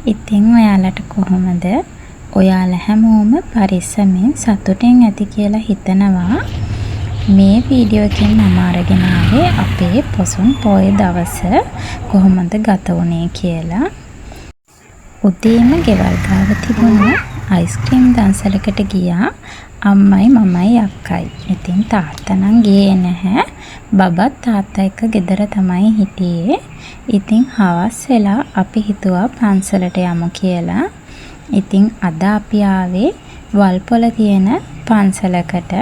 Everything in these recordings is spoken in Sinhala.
ඉතින් ඔයාලට කොහොමද? ඔයාලා හැමෝම පරිස්සමෙන් සතුටින් ඇති කියලා හිතනවා. මේ වීඩියෝ එකෙන් මම අරගෙන ආවේ අපේ පොසොන් පොය දවස කොහොමද ගත වුනේ කියලා. උදේම ගෙවල් ගාව තිබුණු අයිස්ක්‍රීම් දන්සලකට ගියා අම්මයි මමයි අක්කයි. ඉතින් තාත්තා නම් ගියේ නැහැ. බබත් තාත්තා එක්ක ගෙදර තමයි හිටියේ. ඉතින් හවස් වෙලා අපි හිතුවා පන්සලට යමු කියලා. ඉතින් අද අපි ආවේ වල්පොල තියෙන පන්සලකට.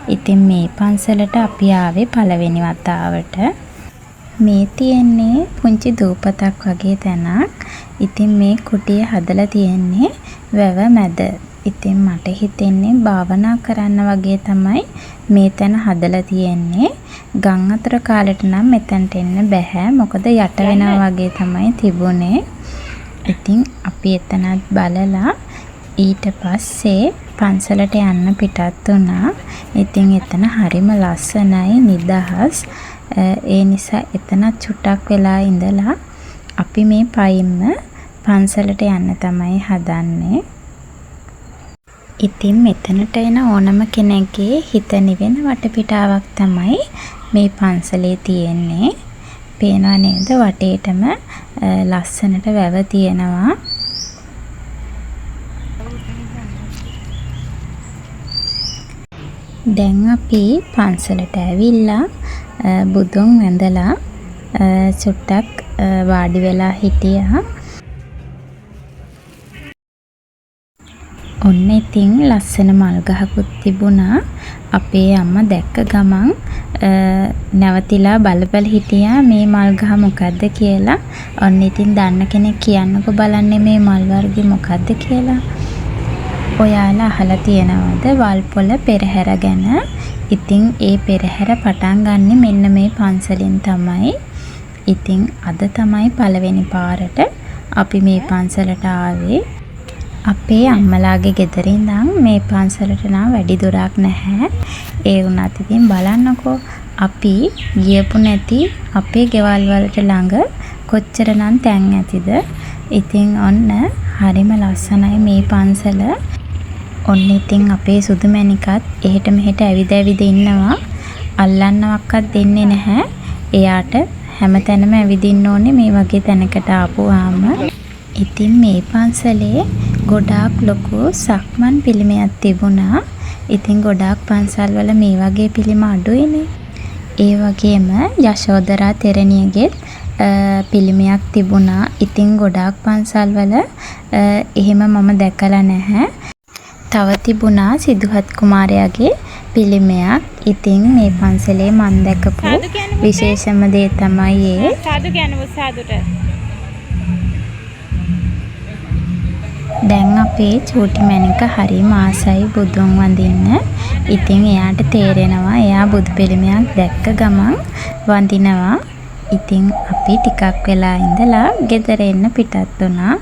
ඉතින් මේ පන්සලට අපි ආවේ පළවෙනි වතාවට. මේ තියෙන්නේ පුංචි දූපතක් වගේ තැනක්. ඉතින් මේ කුටිය හදලා තියෙන්නේ වැව මැද. ඉතින් මට හිතෙන්නේ භාවනා කරන්න වගේ තමයි මේ තැන හදලා තියෙන්නේ. ගම් අතර කාලෙට නම් මෙතනට එන්න බෑ. මොකද යට වෙනවා වගේ තමයි තිබුණේ. ඉතින් අපි එතනත් බලලා ඊට පස්සේ පන්සලට යන්න පිටත් වුණා. ඉතින් එතන හරිම ලස්සනයි නිදහස්. ඒ නිසා එතනත් චුට්ටක් වෙලා ඉඳලා අපි මේ පයින්ම පන්සලට යන්න තමයි හදන්නේ. ඉතින් මෙතනට එන ඕනම කෙනෙක්ගේ හිත නිවෙන වටපිටාවක් තමයි මේ පන්සලේ තියෙන්නේ. පේනවා නේද වටේටම ලස්සනට වැව තියෙනවා. දැන් අපි පන්සලට ඇවිල්ලා බුදුන් වැඳලා චුට්ටක් වාඩි වෙලා හිටියා. ඔන්න ඉතින් ලස්සන මල් ගහකුත් තිබුණා. අපේ අම්මා දැක්ක ගමන් නැවතිලා බල හිටියා මේ මල් ගහ මොකද්ද කියලා. ඔන්න ඉතින් දන්න කෙනෙක් කියන්නකෝ බලන්නේ මේ මල් වර්ගය මොකද්ද කියලා. ඔයාලා අහලා තියෙනවද වල්පොල පෙරහැර ගැන? ඉතින් ඒ පෙරහැර පටන් ගන්නෙ මෙන්න මේ පන්සලෙන් තමයි. ඉතින් අද තමයි පළවෙනි පාරට අපි මේ පන්සලට ආවේ. අපේ අම්මලාගේ ගෙදර ඉඳන් මේ පන්සලට නම් වැඩි දුරක් නැහැ. ඒ වුණත් ඉතින් බලන්නකෝ අපි ගියපු නැති අපේ ගෙවල් වලට ළඟ කොච්චරනම් තැන් ඇතිද. ඉතින් ඔන්න හරිම ලස්සනයි මේ පන්සල. ඔන්න ඉතින් අපේ සුදු මැණිකත් එහෙට මෙහෙට ඇවිද ඉන්නවා. අල්ලන්නවක්වත් දෙන්නේ නැහැ. එයාට හැමතැනම ඇවිදින්න ඕනේ මේ වගේ තැනකට ආපුවාම. ඉතින් මේ පන්සලේ ගොඩාක් ලොකු සක්මන් පිළිමයක් තිබුණා. ඉතින් ගොඩාක් පන්සල් වල මේ වගේ පිළිම අඩුයිනේ. ඒ වගේම යශෝදරා තෙරණියගේ පිළිමයක් තිබුණා. ඉතින් ගොඩාක් පන්සල් වල එහෙම මම දැකලා නැහැ. තව තිබුණා සිදුහත් කුමාරයාගේ පිළිමයක්. ඉතින් මේ පන්සලේ මම දැකපු විශේෂම දේ තමයි ඒ සාදු කියනවා සාදුට. දැන් අපේ චූටි මැණික හරිම ආසයි බුදුන් වඳින්න. ඉතින් එයාට තේරෙනවා එයා බුදු පිළිමයක් දැක්ක ගමන් වඳිනවා. ඉතින් අපි ටිකක් වෙලා ඉඳලා ගෙදර එන්න පිටත් වුණා.